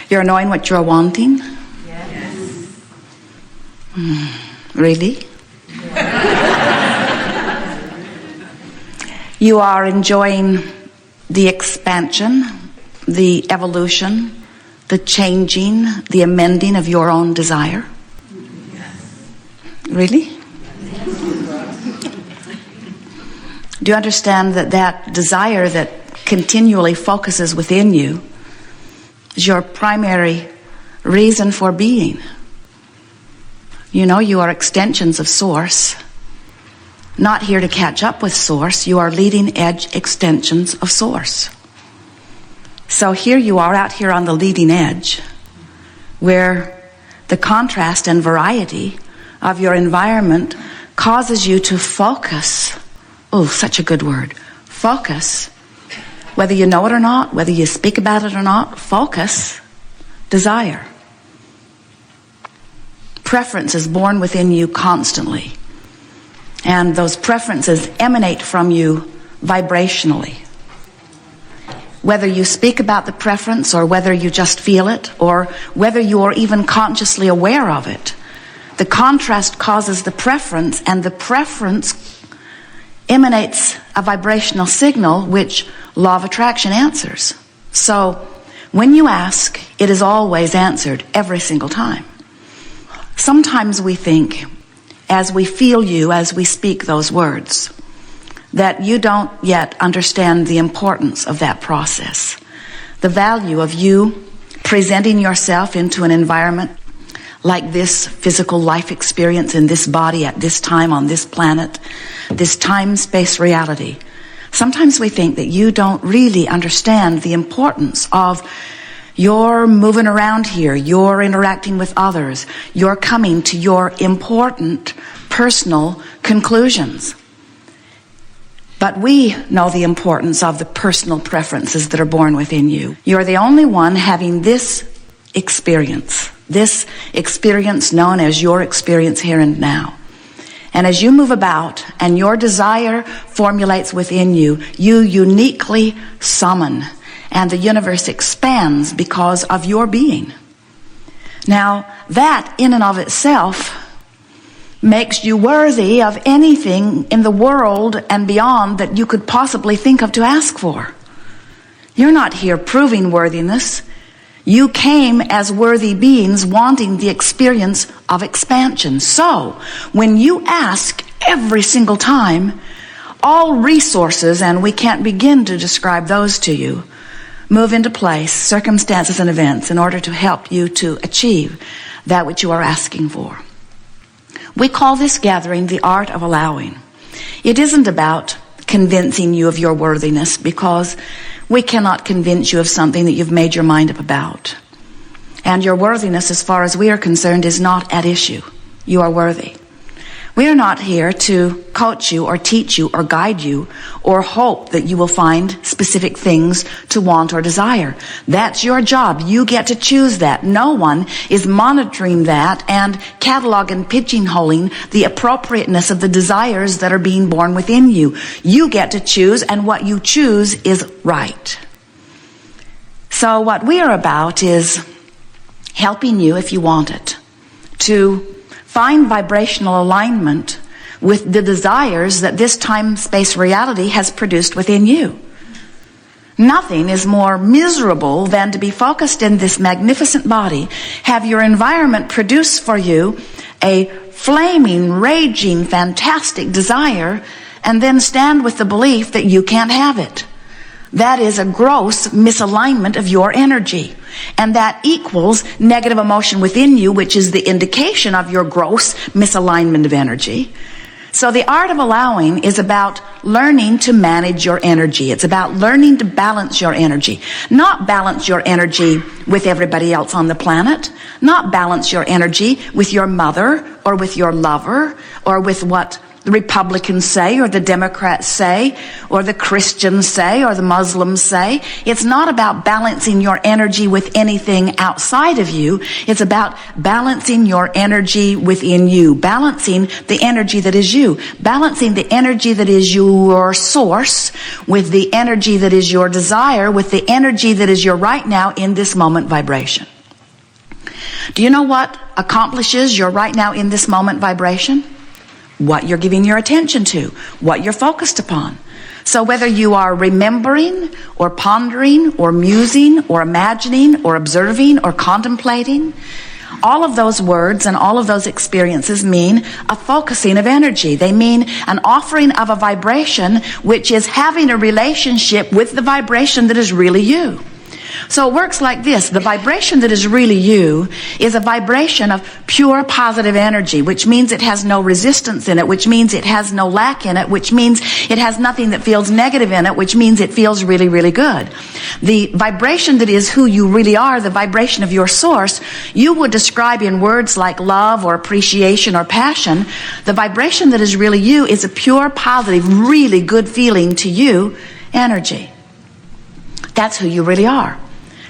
You're knowing what you're wanting? Yes. Really? You are enjoying the expansion, the evolution, the changing, the amending of your own desire? Really? Do you understand that that desire that continually focuses within you is your primary reason for being? You know, you are extensions of Source. Not here to catch up with Source. You are leading edge extensions of Source. So here you are out here on the leading edge, where the contrast and variety of your environment causes you to focus. Oh, such a good word. Focus. Whether you know it or not, whether you speak about it or not, focus, desire. Preference is born within you constantly. And those preferences emanate from you vibrationally. Whether you speak about the preference or whether you just feel it or whether you are even consciously aware of it, the contrast causes the preference, and the preference emanates a vibrational signal which law of attraction answers. So when you ask, it is always answered every single time. Sometimes we think, as we feel you, as we speak those words, that you don't yet understand the importance of that process. The value of you presenting yourself into an environment like this physical life experience in this body at this time on this planet, this time-space reality. Sometimes we think that you don't really understand the importance of your moving around here, your interacting with others, your coming to your important personal conclusions. But we know the importance of the personal preferences that are born within you. You're the only one having this experience known as your experience here and now. And as you move about and your desire formulates within you, you uniquely summon, and the universe expands because of your being. Now, that in and of itself makes you worthy of anything in the world and beyond that you could possibly think of to ask for. You're not here proving worthiness. You came as worthy beings wanting the experience of expansion. So, when you ask every single time, all resources, and we can't begin to describe those to you, move into place, circumstances and events, in order to help you to achieve that which you are asking for. We call this gathering the art of allowing. It isn't about convincing you of your worthiness, because we cannot convince you of something that you've made your mind up about. And your worthiness, as far as we are concerned, is not at issue. You are worthy. We are not here to coach you or teach you or guide you or hope that you will find specific things to want or desire. That's your job. You get to choose that. No one is monitoring that and cataloging and pigeonholing the appropriateness of the desires that are being born within you. You get to choose, and what you choose is right. So what we are about is helping you, if you want it, to find vibrational alignment with the desires that this time-space reality has produced within you. Nothing is more miserable than to be focused in this magnificent body, have your environment produce for you a flaming, raging, fantastic desire, and then stand with the belief that you can't have it. That is a gross misalignment of your energy. And that equals negative emotion within you, which is the indication of your gross misalignment of energy. So the art of allowing is about learning to manage your energy. It's about learning to balance your energy. Not balance your energy with everybody else on the planet. Not balance your energy with your mother or with your lover or with what the Republicans say or the Democrats say or the Christians say or the Muslims say. It's not about balancing your energy with anything outside of you. It's about balancing your energy within you, balancing the energy that is you, balancing the energy that is your source with the energy that is your desire, with the energy that is your right now in this moment vibration. Do you know what accomplishes your right now in this moment vibration? What you're giving your attention to, what you're focused upon. So whether you are remembering or pondering or musing or imagining or observing or contemplating, all of those words and all of those experiences mean a focusing of energy. They mean an offering of a vibration which is having a relationship with the vibration that is really you. So it works like this. The vibration that is really you is a vibration of pure positive energy, which means it has no resistance in it, which means it has no lack in it, which means it has nothing that feels negative in it, which means it feels really, really good. The vibration that is who you really are, the vibration of your source, you would describe in words like love or appreciation or passion. The vibration that is really you is a pure, positive, really good feeling to you energy. That's who you really are.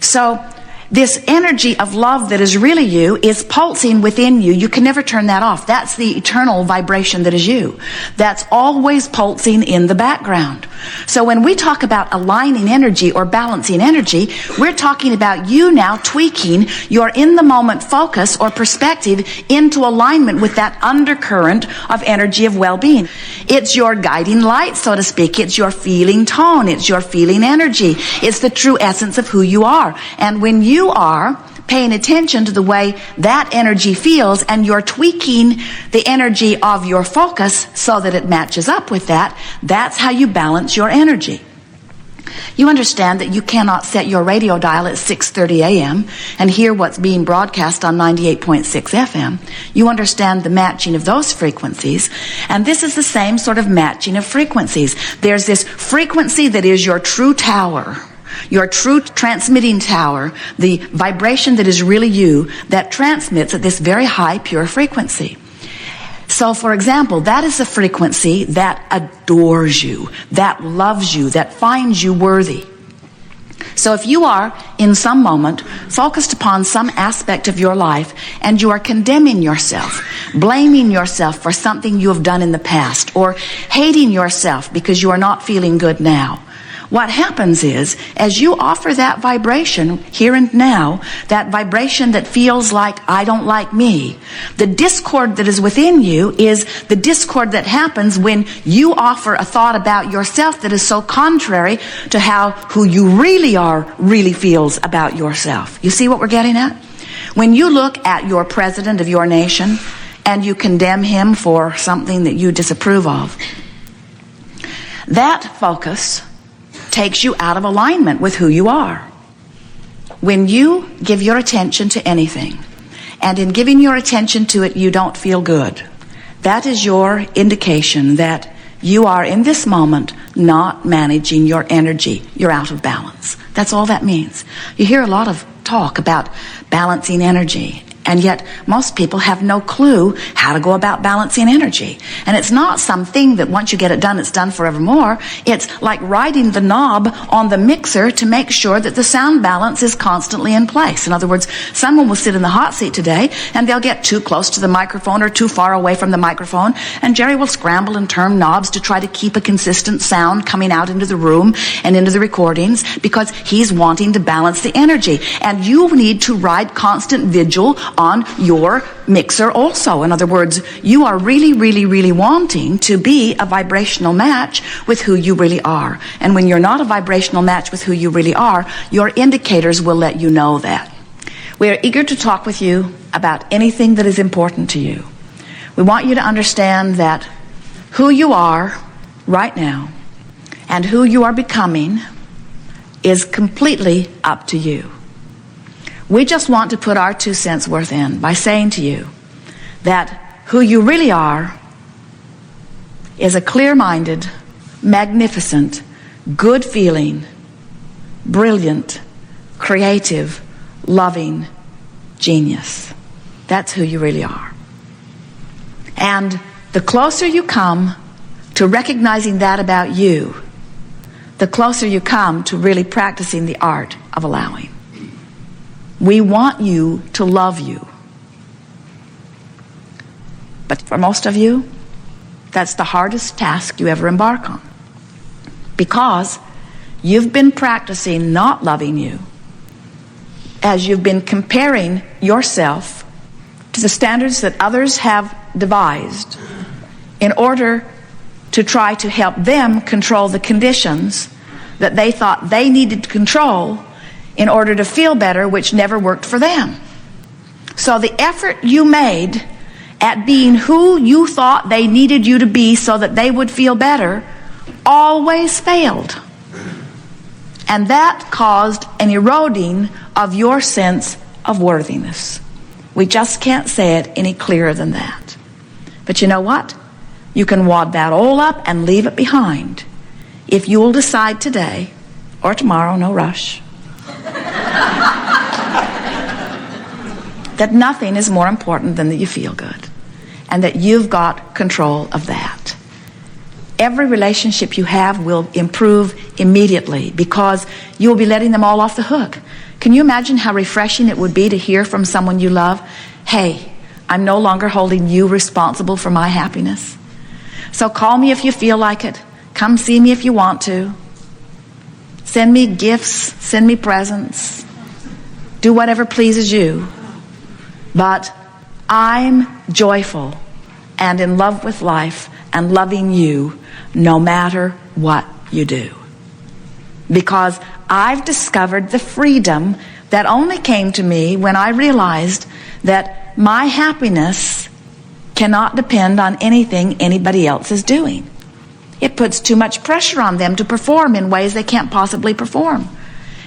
So this energy of love that is really you is pulsing within you. You can never turn that off. That's the eternal vibration that is you. That's always pulsing in the background. So when we talk about aligning energy or balancing energy, we're talking about you now tweaking your in-the-moment focus or perspective into alignment with that undercurrent of energy of well-being. It's your guiding light, so to speak. It's your feeling tone. It's your feeling energy. It's the true essence of who you are. And when you are paying attention to the way that energy feels and you're tweaking the energy of your focus so that it matches up with that, that's how you balance your energy. You understand that you cannot set your radio dial at 6:30 a.m. and hear what's being broadcast on 98.6 FM. You understand the matching of those frequencies, and this is the same sort of matching of frequencies. There's this frequency that is your true tower, your true transmitting tower, the vibration that is really you, that transmits at this very high, pure frequency. So, for example, that is a frequency that adores you, that loves you, that finds you worthy. So if you are, in some moment, focused upon some aspect of your life and you are condemning yourself, blaming yourself for something you have done in the past, or hating yourself because you are not feeling good now, what happens is, as you offer that vibration here and now, that vibration that feels like, I don't like me, the discord that is within you is the discord that happens when you offer a thought about yourself that is so contrary to how who you really are really feels about yourself. You see what we're getting at? When you look at your president of your nation and you condemn him for something that you disapprove of, that focus takes you out of alignment with who you are. When you give your attention to anything, and in giving your attention to it you don't feel good, that is your indication that you are in this moment not managing your energy. You're out of balance. That's all that means. You hear a lot of talk about balancing energy, and yet most people have no clue how to go about balancing energy. And it's not something that once you get it done, it's done forevermore. It's like riding the knob on the mixer to make sure that the sound balance is constantly in place. In other words, someone will sit in the hot seat today and they'll get too close to the microphone or too far away from the microphone, and Jerry will scramble and turn knobs to try to keep a consistent sound coming out into the room and into the recordings because he's wanting to balance the energy. And you need to ride constant vigil on your mixer also. In other words, you are really, really, really wanting to be a vibrational match with who you really are. And when you're not a vibrational match with who you really are, your indicators will let you know that. We are eager to talk with you about anything that is important to you. We want you to understand that who you are right now and who you are becoming is completely up to you. We just want to put our 2 cents worth in by saying to you that who you really are is a clear-minded, magnificent, good-feeling, brilliant, creative, loving genius. That's who you really are. And the closer you come to recognizing that about you, the closer you come to really practicing the art of allowing. We want you to love you. But for most of you, that's the hardest task you ever embark on. Because you've been practicing not loving you as you've been comparing yourself to the standards that others have devised in order to try to help them control the conditions that they thought they needed to control in order to feel better, which never worked for them. So the effort you made at being who you thought they needed you to be so that they would feel better always failed. And that caused an eroding of your sense of worthiness. We just can't say it any clearer than that. But you know what? You can wad that all up and leave it behind if you will decide today or tomorrow, no rush, that nothing is more important than that you feel good and that you've got control of that. Every relationship you have will improve immediately because you'll be letting them all off the hook. Can you imagine how refreshing it would be to hear from someone you love, hey, I'm no longer holding you responsible for my happiness. So call me if you feel like it. Come see me if you want to. Send me gifts, send me presents. Do whatever pleases you. But I'm joyful and in love with life and loving you no matter what you do. Because I've discovered the freedom that only came to me when I realized that my happiness cannot depend on anything anybody else is doing. It puts too much pressure on them to perform in ways they can't possibly perform.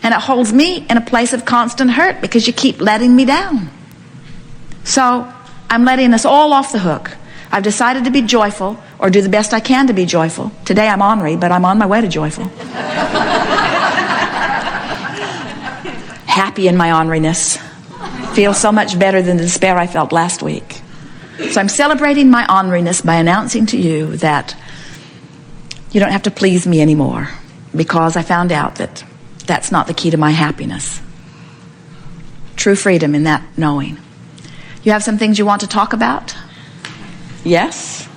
And it holds me in a place of constant hurt because you keep letting me down. So I'm letting us all off the hook. I've decided to be joyful or do the best I can to be joyful. Today I'm ornery, but I'm on my way to joyful. Happy in my orneriness. Feel so much better than the despair I felt last week. So I'm celebrating my orneriness by announcing to you that you don't have to please me anymore because I found out that that's not the key to my happiness. True freedom in that knowing. You have some things you want to talk about? Yes?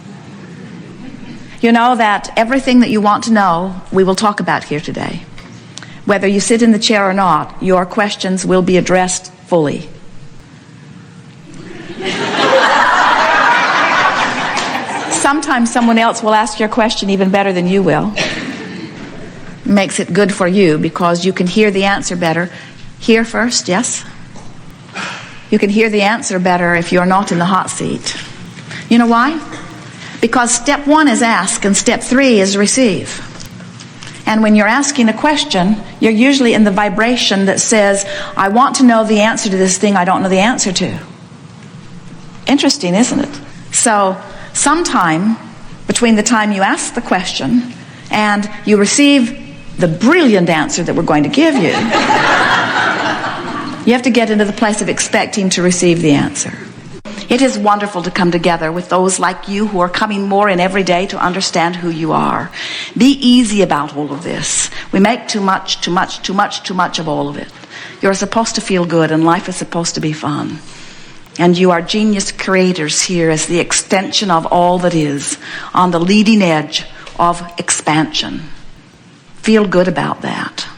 You know that everything that you want to know, we will talk about here today. Whether you sit in the chair or not, your questions will be addressed fully. Sometimes someone else will ask your question even better than you will. It makes it good for you because you can hear the answer better. Hear first, yes? You can hear the answer better if you're not in the hot seat. You know why? Because step 1 is ask and step 3 is receive. And when you're asking a question, you're usually in the vibration that says, I want to know the answer to this thing I don't know the answer to. Interesting, isn't it? So sometime between the time you ask the question and you receive the brilliant answer that we're going to give you, you have to get into the place of expecting to receive the answer. It is wonderful to come together with those like you who are coming more in every day to understand who you are. Be easy about all of this. We make too much of all of it. You're supposed to feel good and life is supposed to be fun. And you are genius creators here as the extension of all that is, on the leading edge of expansion. Feel good about that.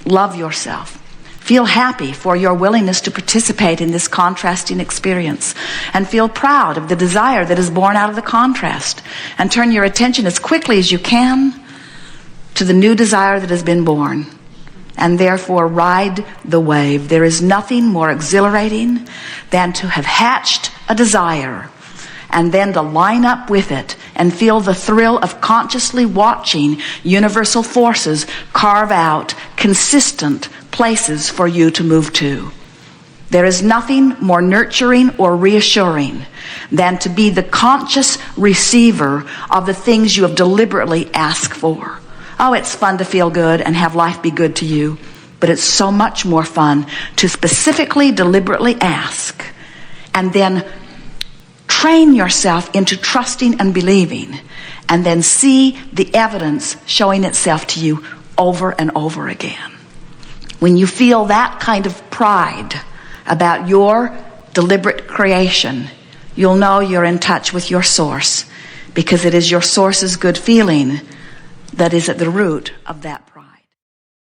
Love yourself. Feel happy for your willingness to participate in this contrasting experience. And feel proud of the desire that is born out of the contrast. And turn your attention as quickly as you can to the new desire that has been born. And therefore ride the wave. There is nothing more exhilarating than to have hatched a desire and then to line up with it and feel the thrill of consciously watching universal forces carve out consistent places for you to move to. There is nothing more nurturing or reassuring than to be the conscious receiver of the things you have deliberately asked for. Oh, it's fun to feel good and have life be good to you, but it's so much more fun to specifically, deliberately ask and then train yourself into trusting and believing and then see the evidence showing itself to you over and over again. When you feel that kind of pride about your deliberate creation, you'll know you're in touch with your source because it is your source's good feeling that is at the root of that